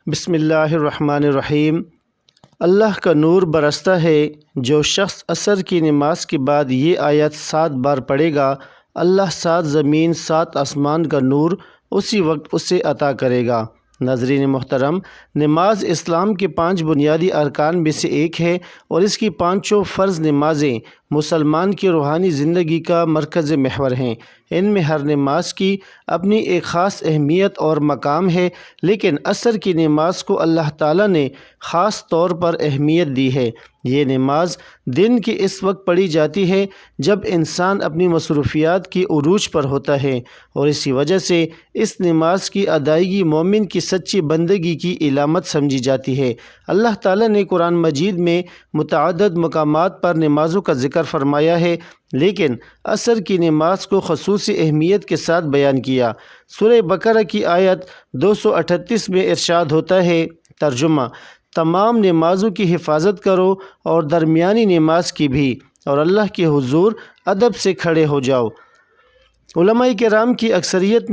بسم اللہ الرحمن الرحیم۔ اللہ کا نور برستا ہے، جو شخص عصر کی نماز کے بعد یہ آیت 7 بار پڑھے گا، اللہ 7 زمین 7 آسمان کا نور اسی وقت اسے عطا کرے گا۔ ناظرین محترم، نماز اسلام کے 5 بنیادی ارکان میں سے ایک ہے اور اس کی 5 فرض نمازیں مسلمان کی روحانی زندگی کا مرکز محور ہیں۔ ان میں ہر نماز کی اپنی ایک خاص اہمیت اور مقام ہے، لیکن عصر کی نماز کو اللہ تعالیٰ نے خاص طور پر اہمیت دی ہے۔ یہ نماز دن کے اس وقت پڑھی جاتی ہے جب انسان اپنی مصروفیات کی عروج پر ہوتا ہے، اور اسی وجہ سے اس نماز کی ادائیگی مومن کی سچی بندگی کی علامت سمجھی جاتی ہے۔ اللہ تعالیٰ نے قرآن مجید میں متعدد مقامات پر نمازوں کا ذکر فرمایا ہے، لیکن عصر کی نماز کو خصوصی اہمیت کے ساتھ بیان کیا۔ سورہ بقرہ کی آیت 238 میں ارشاد ہوتا ہے، ترجمہ: تمام نمازوں کی حفاظت کرو اور درمیانی نماز کی بھی، اور اللہ کے حضور ادب سے کھڑے ہو جاؤ۔ علماء کرام کی اکثریت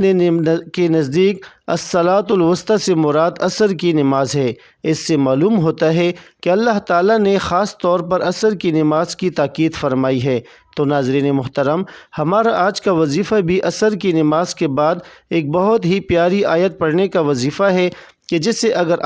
کے نزدیک الصلاۃ الوسطیٰ سے مراد عصر کی نماز ہے۔ اس سے معلوم ہوتا ہے کہ اللہ تعالیٰ نے خاص طور پر عصر کی نماز کی تاکید فرمائی ہے۔ تو ناظرین محترم، ہمارا آج کا وظیفہ بھی عصر کی نماز کے بعد ایک بہت ہی پیاری آیت پڑھنے کا وظیفہ ہے کہ جسے اگر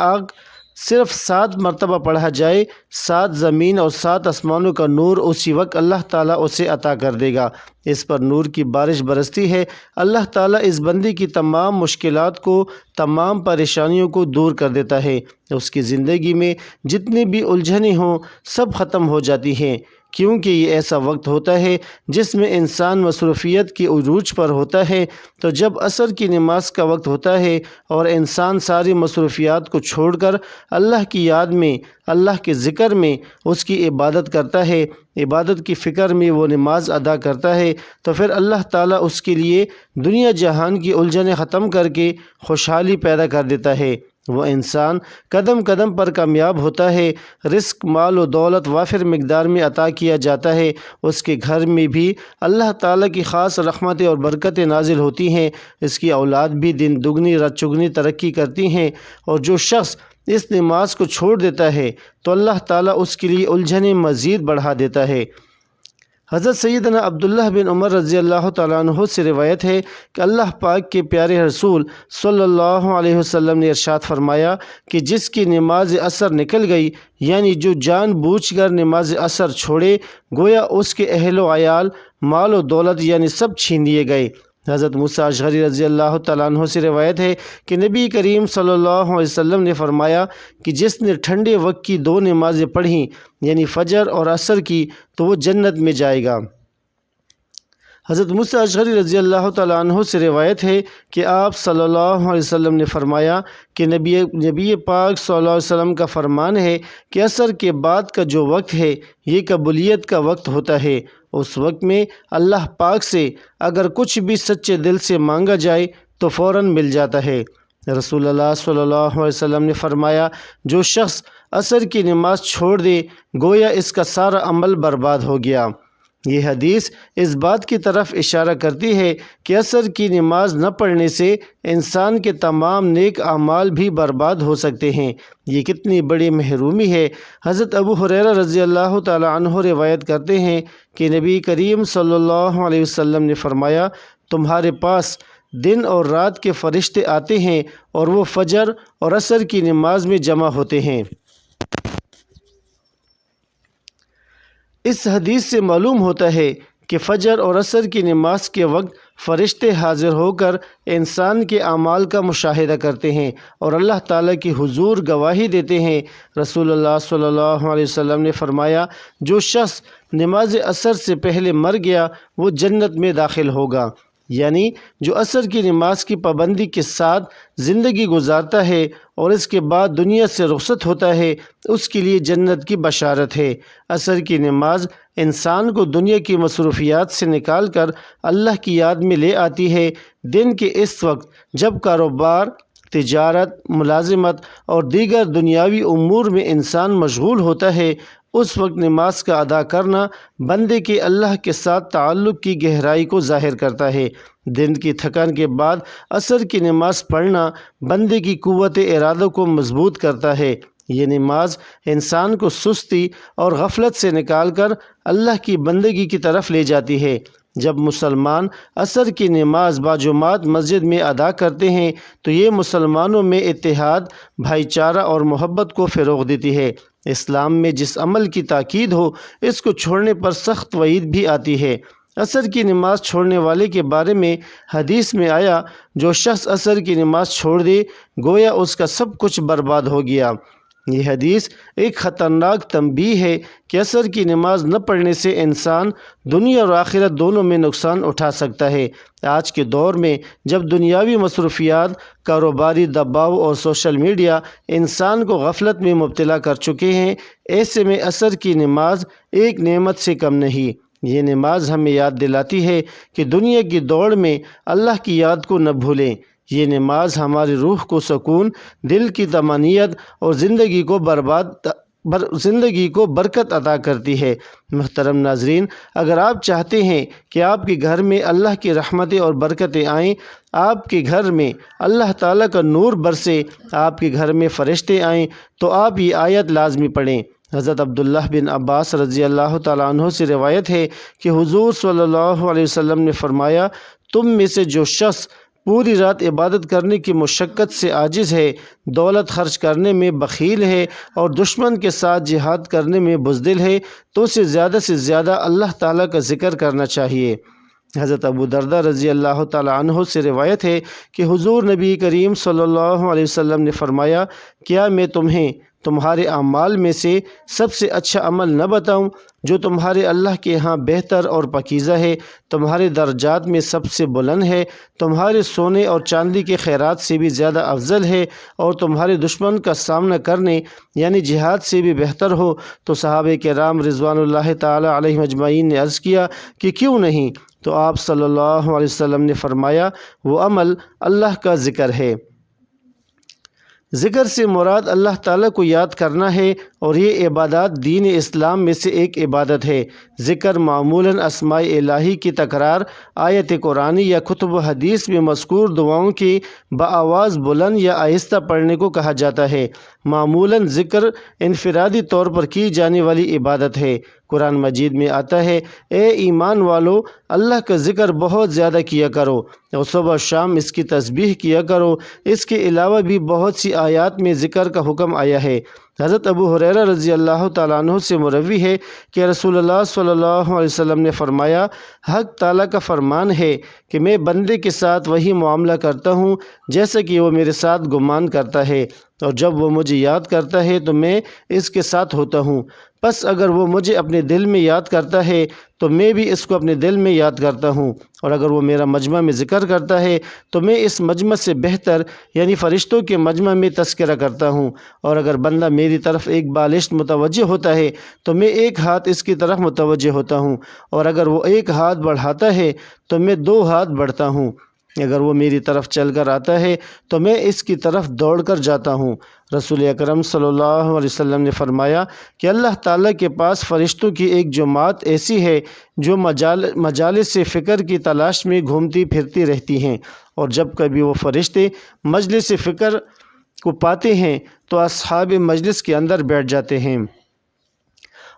صرف 7 مرتبہ پڑھا جائے، 7 زمین اور 7 آسمانوں کا نور اسی وقت اللہ تعالیٰ اسے عطا کر دے گا۔ اس پر نور کی بارش برستی ہے۔ اللہ تعالیٰ اس بندے کی تمام مشکلات کو، تمام پریشانیوں کو دور کر دیتا ہے۔ اس کی زندگی میں جتنی بھی الجھنیں ہوں سب ختم ہو جاتی ہیں، کیونکہ یہ ایسا وقت ہوتا ہے جس میں انسان مصروفیت کی عروج پر ہوتا ہے۔ تو جب عصر کی نماز کا وقت ہوتا ہے اور انسان ساری مصروفیات کو چھوڑ کر اللہ کی یاد میں، اللہ کے ذکر میں اس کی عبادت کرتا ہے، عبادت کی فکر میں وہ نماز ادا کرتا ہے، تو پھر اللہ تعالیٰ اس کے لیے دنیا جہان کی الجھنیں ختم کر کے خوشحالی پیدا کر دیتا ہے۔ وہ انسان قدم قدم پر کامیاب ہوتا ہے، رزق، مال و دولت وافر مقدار میں عطا کیا جاتا ہے، اس کے گھر میں بھی اللہ تعالیٰ کی خاص رحمتیں اور برکتیں نازل ہوتی ہیں، اس کی اولاد بھی دن دگنی رات چگنی ترقی کرتی ہیں۔ اور جو شخص اس نماز کو چھوڑ دیتا ہے تو اللہ تعالیٰ اس کے لیے الجھنیں مزید بڑھا دیتا ہے۔ حضرت سیدنا عبداللہ بن عمر رضی اللہ تعالیٰ عنہ سے روایت ہے کہ اللہ پاک کے پیارے رسول صلی اللہ علیہ وسلم نے ارشاد فرمایا کہ جس کی نماز عصر نکل گئی، یعنی جو جان بوجھ کر نماز عصر چھوڑے، گویا اس کے اہل و عیال، مال و دولت یعنی سب چھین لیے گئے۔ حضرت موسیٰ اشعری رضی اللہ تعالیٰ عنہ سے روایت ہے کہ نبی کریم صلی اللہ علیہ وسلم نے فرمایا کہ جس نے ٹھنڈے وقت کی 2 نمازیں پڑھیں، یعنی فجر اور عصر کی، تو وہ جنت میں جائے گا۔ حضرت موسیٰ اشعری رضی اللہ تعالیٰ عنہ سے روایت ہے کہ آپ صلی اللہ علیہ وسلم نے فرمایا کہ نبی پاک صلی اللہ علیہ وسلم کا فرمان ہے کہ عصر کے بعد کا جو وقت ہے یہ قبولیت کا وقت ہوتا ہے۔ اس وقت میں اللہ پاک سے اگر کچھ بھی سچے دل سے مانگا جائے تو فوراً مل جاتا ہے۔ رسول اللہ صلی اللہ علیہ وسلم نے فرمایا، جو شخص عصر کی نماز چھوڑ دے، گویا اس کا سارا عمل برباد ہو گیا۔ یہ حدیث اس بات کی طرف اشارہ کرتی ہے کہ عصر کی نماز نہ پڑھنے سے انسان کے تمام نیک اعمال بھی برباد ہو سکتے ہیں۔ یہ کتنی بڑی محرومی ہے۔ حضرت ابو ہریرہ رضی اللہ تعالیٰ عنہ روایت کرتے ہیں کہ نبی کریم صلی اللہ علیہ وسلم نے فرمایا، تمہارے پاس دن اور رات کے فرشتے آتے ہیں اور وہ فجر اور عصر کی نماز میں جمع ہوتے ہیں۔ اس حدیث سے معلوم ہوتا ہے کہ فجر اور عصر کی نماز کے وقت فرشتے حاضر ہو کر انسان کے اعمال کا مشاہدہ کرتے ہیں اور اللہ تعالیٰ کی حضور گواہی دیتے ہیں۔ رسول اللہ صلی اللہ علیہ وسلم نے فرمایا، جو شخص نماز عصر سے پہلے مر گیا وہ جنت میں داخل ہوگا، یعنی جو عصر کی نماز کی پابندی کے ساتھ زندگی گزارتا ہے اور اس کے بعد دنیا سے رخصت ہوتا ہے، اس کے لیے جنت کی بشارت ہے۔ عصر کی نماز انسان کو دنیا کی مصروفیات سے نکال کر اللہ کی یاد میں لے آتی ہے۔ دن کے اس وقت جب کاروبار، تجارت، ملازمت اور دیگر دنیاوی امور میں انسان مشغول ہوتا ہے، اس وقت نماز کا ادا کرنا بندے کے اللہ کے ساتھ تعلق کی گہرائی کو ظاہر کرتا ہے۔ دن کی تھکان کے بعد عصر کی نماز پڑھنا بندے کی قوت ارادہ کو مضبوط کرتا ہے۔ یہ نماز انسان کو سستی اور غفلت سے نکال کر اللہ کی بندگی کی طرف لے جاتی ہے۔ جب مسلمان عصر کی نماز باجماعت مسجد میں ادا کرتے ہیں تو یہ مسلمانوں میں اتحاد، بھائی چارہ اور محبت کو فروغ دیتی ہے۔ اسلام میں جس عمل کی تاکید ہو اس کو چھوڑنے پر سخت وعید بھی آتی ہے۔ عصر کی نماز چھوڑنے والے کے بارے میں حدیث میں آیا، جو شخص عصر کی نماز چھوڑ دے گویا اس کا سب کچھ برباد ہو گیا۔ یہ حدیث ایک خطرناک تنبیہ ہے کہ عصر کی نماز نہ پڑھنے سے انسان دنیا اور آخرت دونوں میں نقصان اٹھا سکتا ہے۔ آج کے دور میں جب دنیاوی مصروفیات، کاروباری دباؤ اور سوشل میڈیا انسان کو غفلت میں مبتلا کر چکے ہیں، ایسے میں عصر کی نماز ایک نعمت سے کم نہیں۔ یہ نماز ہمیں یاد دلاتی ہے کہ دنیا کی دوڑ میں اللہ کی یاد کو نہ بھولیں۔ یہ نماز ہماری روح کو سکون، دل کی طمانینت اور زندگی کو برکت عطا کرتی ہے۔ محترم ناظرین، اگر آپ چاہتے ہیں کہ آپ کے گھر میں اللہ کی رحمتیں اور برکتیں آئیں، آپ کے گھر میں اللہ تعالیٰ کا نور برسے، آپ کے گھر میں فرشتے آئیں، تو آپ یہ آیت لازمی پڑھیں۔ حضرت عبداللہ بن عباس رضی اللہ تعالیٰ عنہ سے روایت ہے کہ حضور صلی اللہ علیہ وسلم نے فرمایا، تم میں سے جو شخص پوری رات عبادت کرنے کی مشقت سے عاجز ہے، دولت خرچ کرنے میں بخیل ہے اور دشمن کے ساتھ جہاد کرنے میں بزدل ہے، تو اسے زیادہ سے زیادہ اللہ تعالیٰ کا ذکر کرنا چاہیے۔ حضرت ابو درداء رضی اللہ تعالیٰ عنہ سے روایت ہے کہ حضور نبی کریم صلی اللہ علیہ وسلم نے فرمایا، کیا میں تمہیں تمہارے اعمال میں سے سب سے اچھا عمل نہ بتاؤں جو تمہارے اللہ کے ہاں بہتر اور پاکیزہ ہے، تمہارے درجات میں سب سے بلند ہے، تمہارے سونے اور چاندی کے خیرات سے بھی زیادہ افضل ہے، اور تمہارے دشمن کا سامنا کرنے یعنی جہاد سے بھی بہتر ہو؟ تو صحابہ کرام رضوان اللہ تعالیٰ علیہم اجمعین نے عرض کیا کہ کیوں نہیں؟ تو آپ صلی اللہ علیہ وسلم نے فرمایا، وہ عمل اللہ کا ذکر ہے۔ ذکر سے مراد اللہ تعالیٰ کو یاد کرنا ہے، اور یہ عبادات دین اسلام میں سے ایک عبادت ہے۔ ذکر معمولاً اسماء الہی کی تکرار، آیت قرآنی یا کتب و حدیث میں مذکور دعاؤں کی بآواز بلند یا آہستہ پڑھنے کو کہا جاتا ہے۔ معمولاً ذکر انفرادی طور پر کی جانے والی عبادت ہے۔ قرآن مجید میں آتا ہے، اے ایمان والو، اللہ کا ذکر بہت زیادہ کیا کرو اور صبح و شام اس کی تسبیح کیا کرو۔ اس کے علاوہ بھی بہت سی آیات میں ذکر کا حکم آیا ہے۔ حضرت ابو ہریرہ رضی اللہ تعالیٰ عنہ سے مروی ہے کہ رسول اللہ صلی اللہ علیہ وسلم نے فرمایا، حق تعالیٰ کا فرمان ہے کہ میں بندے کے ساتھ وہی معاملہ کرتا ہوں جیسا کہ وہ میرے ساتھ گمان کرتا ہے، اور جب وہ مجھے یاد کرتا ہے تو میں اس کے ساتھ ہوتا ہوں۔ پس اگر وہ مجھے اپنے دل میں یاد کرتا ہے تو میں بھی اس کو اپنے دل میں یاد کرتا ہوں، اور اگر وہ میرا مجمع میں ذکر کرتا ہے تو میں اس مجمع سے بہتر یعنی فرشتوں کے مجمع میں تذکرہ کرتا ہوں، اور اگر بندہ میری طرف ایک بالشت متوجہ ہوتا ہے تو میں ایک ہاتھ اس کی طرف متوجہ ہوتا ہوں، اور اگر وہ ایک ہاتھ بڑھاتا ہے تو میں 2 ہاتھ بڑھتا ہوں، اگر وہ میری طرف چل کر آتا ہے تو میں اس کی طرف دوڑ کر جاتا ہوں۔ رسول اکرم صلی اللہ علیہ وسلم نے فرمایا کہ اللہ تعالیٰ کے پاس فرشتوں کی ایک جماعت ایسی ہے جو مجالس فکر کی تلاش میں گھومتی پھرتی رہتی ہیں، اور جب کبھی وہ فرشتے مجلس فکر کو پاتے ہیں تو اصحاب مجلس کے اندر بیٹھ جاتے ہیں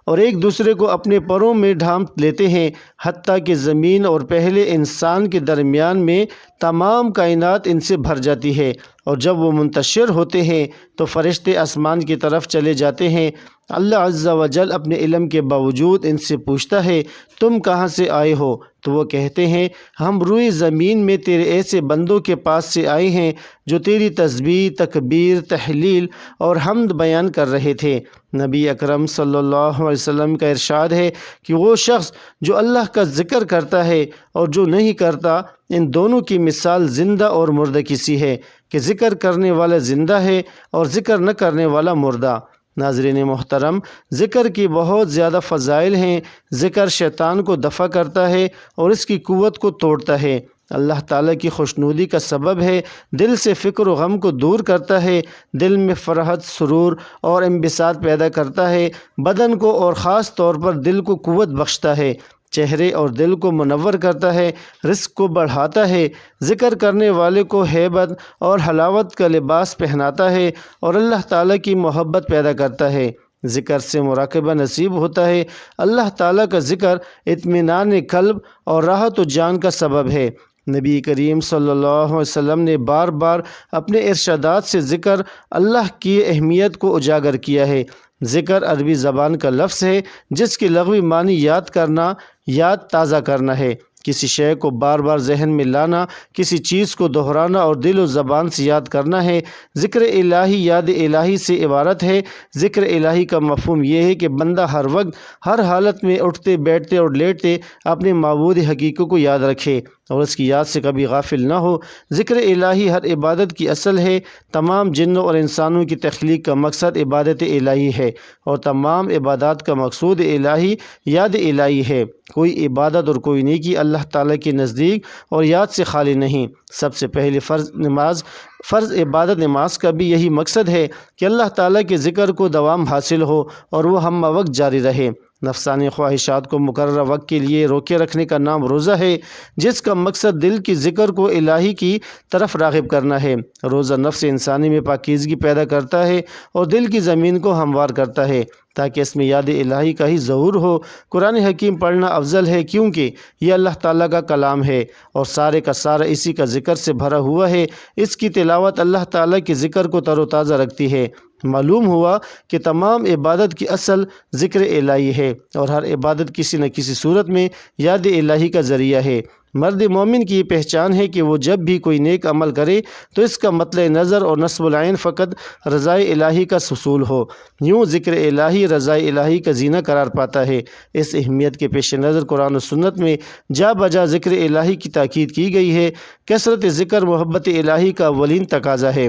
اور ایک دوسرے کو اپنے پروں میں ڈھانپ لیتے ہیں، حتیٰ کہ زمین اور پہلے انسان کے درمیان میں تمام کائنات ان سے بھر جاتی ہے، اور جب وہ منتشر ہوتے ہیں تو فرشتے آسمان کی طرف چلے جاتے ہیں۔ اللہ عز و جل اپنے علم کے باوجود ان سے پوچھتا ہے، تم کہاں سے آئے ہو؟ تو وہ کہتے ہیں، ہم روئے زمین میں تیرے ایسے بندوں کے پاس سے آئے ہیں جو تیری تسبیح، تکبیر، تحلیل اور حمد بیان کر رہے تھے۔ نبی اکرم صلی اللہ علیہ وسلم کا ارشاد ہے کہ وہ شخص جو اللہ کا ذکر کرتا ہے اور جو نہیں کرتا، ان دونوں کی مثال زندہ اور مردہ کی سی ہے کہ ذکر کرنے والا زندہ ہے اور ذکر نہ کرنے والا مردہ۔ ناظرین محترم، ذکر کی بہت زیادہ فضائل ہیں۔ ذکر شیطان کو دفع کرتا ہے اور اس کی قوت کو توڑتا ہے۔ اللہ تعالیٰ کی خوشنودی کا سبب ہے، دل سے فکر و غم کو دور کرتا ہے، دل میں فرحت، سرور اور انبساط پیدا کرتا ہے، بدن کو اور خاص طور پر دل کو قوت بخشتا ہے، چہرے اور دل کو منور کرتا ہے، رزق کو بڑھاتا ہے، ذکر کرنے والے کو ہیبت اور حلاوت کا لباس پہناتا ہے اور اللہ تعالیٰ کی محبت پیدا کرتا ہے۔ ذکر سے مراقبہ نصیب ہوتا ہے۔ اللہ تعالیٰ کا ذکر اطمینان قلب اور راحت و جان کا سبب ہے۔ نبی کریم صلی اللہ علیہ وسلم نے بار بار اپنے ارشادات سے ذکر اللہ کی اہمیت کو اجاگر کیا ہے۔ ذکر عربی زبان کا لفظ ہے جس کی لغوی معنی یاد کرنا، یاد تازہ کرنا ہے، کسی شے کو بار بار ذہن میں لانا، کسی چیز کو دہرانا اور دل و زبان سے یاد کرنا ہے۔ ذکر الہی یاد الہی سے عبارت ہے۔ ذکر الہی کا مفہوم یہ ہے کہ بندہ ہر وقت، ہر حالت میں اٹھتے بیٹھتے اور لیٹتے اپنے معبود حقیقی کو یاد رکھے اور اس کی یاد سے کبھی غافل نہ ہو۔ ذکر الہی ہر عبادت کی اصل ہے۔ تمام جنوں اور انسانوں کی تخلیق کا مقصد عبادت الہی ہے اور تمام عبادات کا مقصود الہی یاد الہی ہے۔ کوئی عبادت اور کوئی نیکی اللہ تعالیٰ کے نزدیک اور یاد سے خالی نہیں۔ سب سے پہلے فرض عبادت نماز کا بھی یہی مقصد ہے کہ اللہ تعالیٰ کے ذکر کو دوام حاصل ہو اور وہ ہم وقت جاری رہے۔ نفسانی خواہشات کو مقررہ وقت کے لیے روکے رکھنے کا نام روزہ ہے، جس کا مقصد دل کی ذکر کو الہی کی طرف راغب کرنا ہے۔ روزہ نفس انسانی میں پاکیزگی پیدا کرتا ہے اور دل کی زمین کو ہموار کرتا ہے تاکہ اس میں یاد الہی کا ہی ظہور ہو۔ قرآن حکیم پڑھنا افضل ہے کیونکہ یہ اللہ تعالیٰ کا کلام ہے اور سارے کا سارا اسی کا ذکر سے بھرا ہوا ہے۔ اس کی تلاوت اللہ تعالیٰ کے ذکر کو تر و تازہ رکھتی ہے۔ معلوم ہوا کہ تمام عبادت کی اصل ذکر الہی ہے اور ہر عبادت کسی نہ کسی صورت میں یاد الہی کا ذریعہ ہے۔ مرد مومن کی یہ پہچان ہے کہ وہ جب بھی کوئی نیک عمل کرے تو اس کا مطلع نظر اور نصب العین فقط رضائے الہی کا حصول ہو۔ یوں ذکر الہی رضائے الہی کا زینہ قرار پاتا ہے۔ اس اہمیت کے پیش نظر قرآن و سنت میں جا بجا ذکر الہی کی تاکید کی گئی ہے۔ کثرت ذکر محبت الہی کا اولین تقاضا ہے۔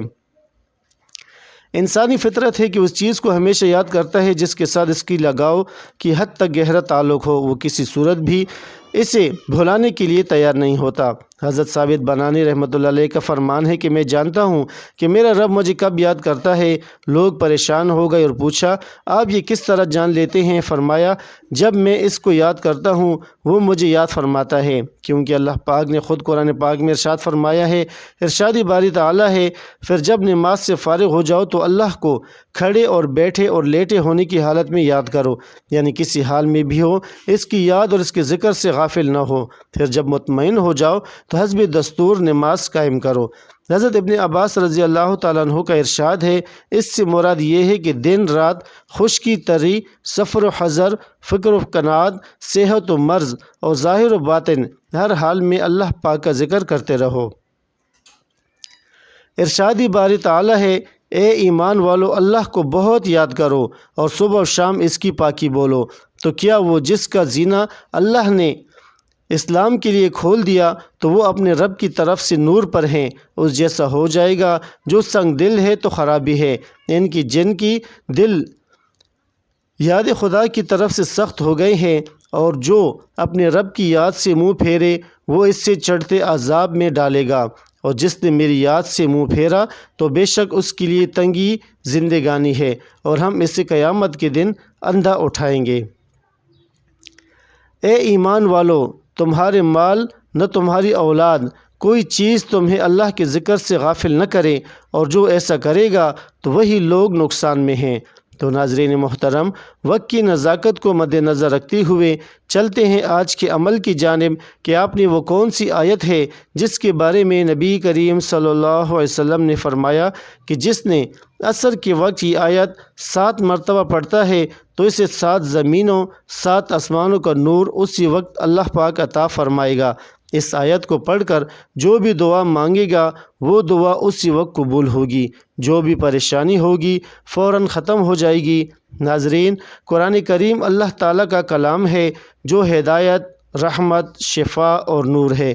انسانی فطرت ہے کہ اس چیز کو ہمیشہ یاد کرتا ہے جس کے ساتھ اس کی لگاؤ کی حد تک گہرا تعلق ہو، وہ کسی صورت بھی اسے بھلانے کے لیے تیار نہیں ہوتا۔ حضرت ثابت بنانی رحمۃ اللہ علیہ کا فرمان ہے کہ میں جانتا ہوں کہ میرا رب مجھے کب یاد کرتا ہے۔ لوگ پریشان ہو گئے اور پوچھا، آپ یہ کس طرح جان لیتے ہیں؟ فرمایا، جب میں اس کو یاد کرتا ہوں وہ مجھے یاد فرماتا ہے، کیونکہ اللہ پاک نے خود قرآن پاک میں ارشاد فرمایا ہے، ارشاد باری تعالیٰ ہے، پھر جب نماز سے فارغ ہو جاؤ تو اللہ کو کھڑے اور بیٹھے اور لیٹے ہونے کی حالت میں یاد کرو، یعنی کسی حال میں بھی ہو اس کی یاد اور اس کے ذکر سے غافل نہ ہو، پھر جب مطمئن ہو جاؤ تو حسب دستور نماز قائم کرو۔ حضرت ابن عباس رضی اللہ تعالیٰ عنہ کا ارشاد ہے، اس سے مراد یہ ہے کہ دن رات، خشکی تری، سفر و حضر، فکر و کنات، صحت و مرض اور ظاہر و باطن، ہر حال میں اللہ پاک کا ذکر کرتے رہو۔ ارشاد باری تعالیٰ ہے، اے ایمان والو اللہ کو بہت یاد کرو اور صبح و شام اس کی پاکی بولو، تو کیا وہ جس کا زینہ اللہ نے اسلام کے لیے کھول دیا تو وہ اپنے رب کی طرف سے نور پر ہیں، اس جیسا ہو جائے گا؟ جو سنگ دل ہے تو خرابی ہے، جن کی دل یاد خدا کی طرف سے سخت ہو گئے ہیں اور جو اپنے رب کی یاد سے منہ پھیرے وہ اس سے چڑھتے عذاب میں ڈالے گا، اور جس نے میری یاد سے منہ پھیرا تو بے شک اس کے لیے تنگی زندگانی ہے اور ہم اسے قیامت کے دن اندھا اٹھائیں گے۔ اے ایمان والو، تمہارے مال نہ تمہاری اولاد کوئی چیز تمہیں اللہ کے ذکر سے غافل نہ کرے، اور جو ایسا کرے گا تو وہی لوگ نقصان میں ہیں۔ تو ناظرین محترم، وقت کی نزاکت کو مد نظر رکھتے ہوئے چلتے ہیں آج کے عمل کی جانب کہ آپ نے وہ کون سی آیت ہے جس کے بارے میں نبی کریم صلی اللہ علیہ وسلم نے فرمایا کہ جس نے عصر کے وقت یہ آیت 7 مرتبہ پڑھتا ہے تو اسے 7 زمینوں 7 آسمانوں کا نور اسی وقت اللہ پاک عطا فرمائے گا۔ اس آیت کو پڑھ کر جو بھی دعا مانگے گا وہ دعا اسی وقت قبول ہوگی، جو بھی پریشانی ہوگی فوراً ختم ہو جائے گی۔ ناظرین، قرآن کریم اللہ تعالیٰ کا کلام ہے جو ہدایت، رحمت، شفا اور نور ہے۔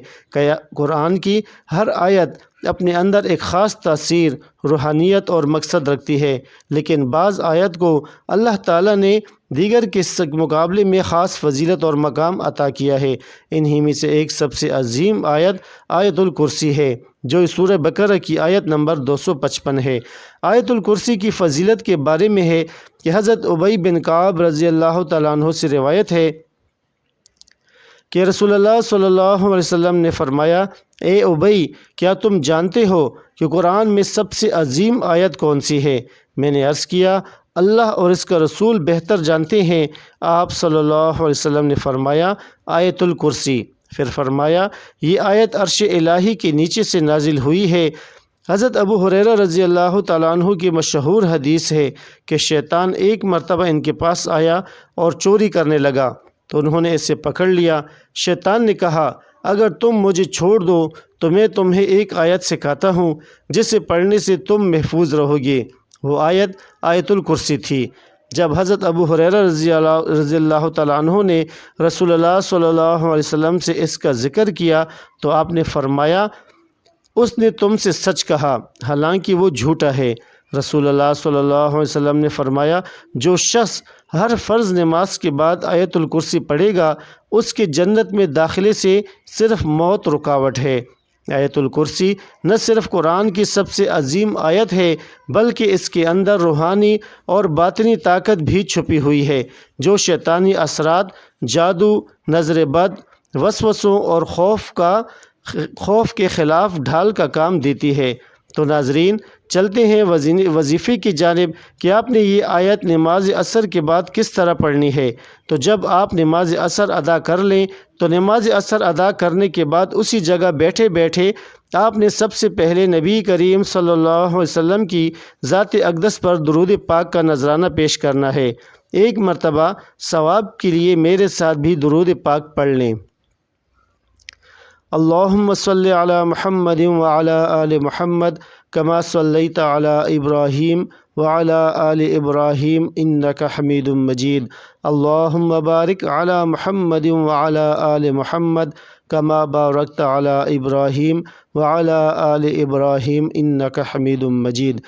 قرآن کی ہر آیت اپنے اندر ایک خاص تاثیر، روحانیت اور مقصد رکھتی ہے، لیکن بعض آیت کو اللہ تعالیٰ نے دیگر کے مقابلے میں خاص فضیلت اور مقام عطا کیا ہے۔ انہی میں سے ایک سب سے عظیم آیت آیت الکرسی ہے، جو سورہ بقرہ کی آیت نمبر 255 ہے۔ آیت الکرسی کی فضیلت کے بارے میں ہے کہ حضرت ابی بن کعب رضی اللہ تعالیٰ عنہ سے روایت ہے کہ رسول اللہ صلی اللہ علیہ وسلم نے فرمایا، اے ابی، کیا تم جانتے ہو کہ قرآن میں سب سے عظیم آیت کون سی ہے؟ میں نے عرض کیا، اللہ اور اس کا رسول بہتر جانتے ہیں۔ آپ صلی اللہ علیہ وسلم نے فرمایا، آیت الکرسی۔ پھر فرمایا، یہ آیت عرش الہی کے نیچے سے نازل ہوئی ہے۔ حضرت ابو ہریرہ رضی اللہ تعالیٰ عنہ کی مشہور حدیث ہے کہ شیطان ایک مرتبہ ان کے پاس آیا اور چوری کرنے لگا تو انہوں نے اسے پکڑ لیا۔ شیطان نے کہا، اگر تم مجھے چھوڑ دو تو میں تمہیں ایک آیت سکھاتا ہوں جسے پڑھنے سے تم محفوظ رہو گے۔ وہ آیت آیت الکرسی تھی۔ جب حضرت ابو ہریرہ رضی اللہ تعالیٰ عنہ نے رسول اللہ صلی اللہ علیہ وسلم سے اس کا ذکر کیا تو آپ نے فرمایا، اس نے تم سے سچ کہا، حالانکہ وہ جھوٹا ہے۔ رسول اللہ صلی اللہ علیہ وسلم نے فرمایا، جو شخص ہر فرض نماز کے بعد آیت الکرسی پڑھے گا، اس کے جنت میں داخلے سے صرف موت رکاوٹ ہے۔ آیت الکرسی نہ صرف قرآن کی سب سے عظیم آیت ہے، بلکہ اس کے اندر روحانی اور باطنی طاقت بھی چھپی ہوئی ہے، جو شیطانی اثرات، جادو، نظر بد، وسوسوں اور خوف کے خلاف ڈھال کا کام دیتی ہے۔ تو ناظرین، چلتے ہیں وظیفے کی جانب کہ آپ نے یہ آیت نماز عصر کے بعد کس طرح پڑھنی ہے۔ تو جب آپ نماز عصر ادا کر لیں تو نماز عصر ادا کرنے کے بعد اسی جگہ بیٹھے بیٹھے آپ نے سب سے پہلے نبی کریم صلی اللہ علیہ وسلم کی ذات اقدس پر درود پاک کا نذرانہ پیش کرنا ہے۔ ایک مرتبہ ثواب کے لیے میرے ساتھ بھی درود پاک پڑھ لیں۔ اللہم صلی علی محمد وعلی آل محمد کما صلیت علی ابراہیم وعلی آل ابراہیم انک حمید مجید۔ اللہم بارک علی محمد وعلی آل محمد کما بارکت علی ابراہیم وعلی آل ابراہیم انک حمید مجید۔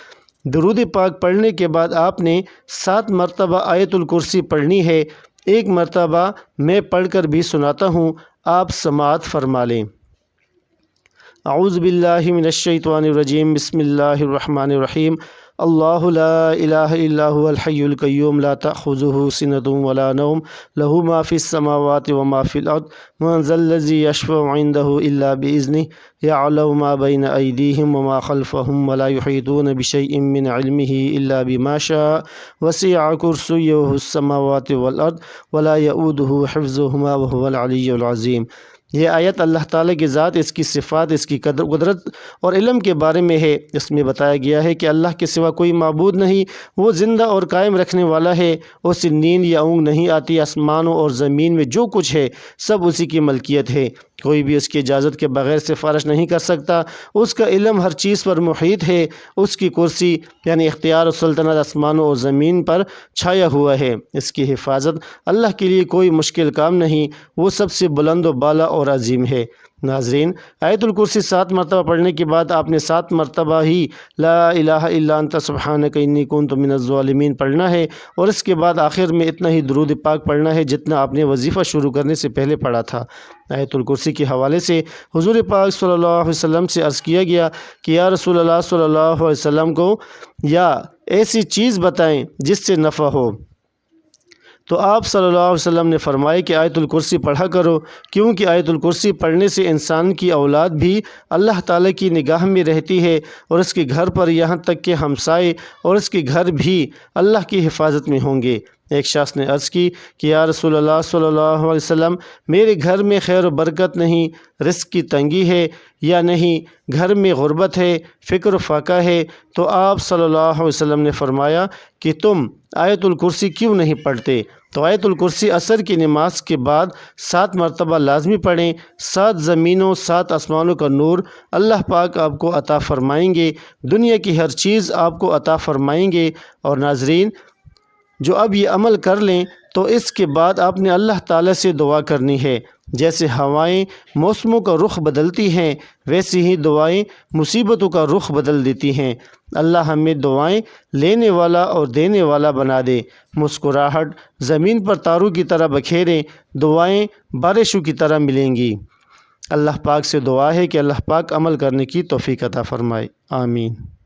درود پاک پڑھنے کے بعد آپ نے 7 مرتبہ آیت الکرسی پڑھنی ہے۔ ایک مرتبہ میں پڑھ کر بھی سناتا ہوں، آپ سماعت فرما لیں۔ اعوذ باللہ من الشیطان الرجیم، بسم اللہ الرحمن الرحیم۔ اللہ لا الہ الا هو الحی القیوم لا تأخذہ سنۃ ولا نوم لہ ما فی السماوات وما فی الارض من ذا الذی یشفع عندہ الا بإذنہ یعلم ما بین ایدیہم وما خلفہم ولا یحیطون بشیء من علمہ الا بما شاء وسع کرسیہ السماوات والارض ولا یؤودہ حفظہما وہو العلی العظیم۔ یہ آیت اللہ تعالیٰ کی ذات، اس کی صفات، اس کی قدرت اور علم کے بارے میں ہے۔ اس میں بتایا گیا ہے کہ اللہ کے سوا کوئی معبود نہیں، وہ زندہ اور قائم رکھنے والا ہے، اسے نیند یا اونگ نہیں آتی۔ آسمانوں اور زمین میں جو کچھ ہے سب اسی کی ملکیت ہے، کوئی بھی اس کی اجازت کے بغیر سفارش نہیں کر سکتا۔ اس کا علم ہر چیز پر محیط ہے، اس کی کرسی یعنی اختیار و سلطنت آسمانوں اور زمین پر چھایا ہوا ہے۔ اس کی حفاظت اللہ کے لیے کوئی مشکل کام نہیں، وہ سب سے بلند و بالا اور عظیم ہے۔ ناظرین، آیت الکرسی 7 مرتبہ پڑھنے کے بعد آپ نے 7 مرتبہ ہی لا الہ الا انت سبحانک انی کنت من الظالمین پڑھنا ہے، اور اس کے بعد آخر میں اتنا ہی درود پاک پڑھنا ہے جتنا آپ نے وظیفہ شروع کرنے سے پہلے پڑھا تھا۔ آیت الکرسی کے حوالے سے حضور پاک صلی اللہ علیہ وسلم سے عرض کیا گیا کہ یا رسول اللہ صلی اللہ علیہ وسلم کو یا ایسی چیز بتائیں جس سے نفع ہو، تو آپ صلی اللہ علیہ وسلم نے فرمایا کہ آیت الکرسی پڑھا کرو، کیونکہ آیت الکرسی پڑھنے سے انسان کی اولاد بھی اللہ تعالیٰ کی نگاہ میں رہتی ہے، اور اس کے گھر پر یہاں تک کہ ہمسائے اور اس کے گھر بھی اللہ کی حفاظت میں ہوں گے۔ ایک شخص نے عرض کی کہ یا رسول اللہ صلی اللہ علیہ وسلم، میرے گھر میں خیر و برکت نہیں، رزق کی تنگی ہے یا نہیں، گھر میں غربت ہے، فقر و فاقہ ہے۔ تو آپ صلی اللہ علیہ وسلم نے فرمایا کہ تم آیت الکرسی کیوں نہیں پڑھتے؟ تو آیت الکرسی عصر کی نماز کے بعد 7 مرتبہ لازمی پڑھیں۔ 7 زمینوں 7 آسمانوں کا نور اللہ پاک آپ کو عطا فرمائیں گے، دنیا کی ہر چیز آپ کو عطا فرمائیں گے۔ اور ناظرین، جو اب یہ عمل کر لیں تو اس کے بعد آپ نے اللہ تعالیٰ سے دعا کرنی ہے جیسے ہوائیں موسموں کا رخ بدلتی ہیں ویسی ہی دعائیں مصیبتوں کا رخ بدل دیتی ہیں۔ اللہ ہمیں دعائیں لینے والا اور دینے والا بنا دے۔ مسکراہٹ زمین پر تاروں کی طرح بکھیریں، دعائیں بارشوں کی طرح ملیں گی۔ اللہ پاک سے دعا ہے کہ اللہ پاک عمل کرنے کی توفیق عطا فرمائے۔ آمین۔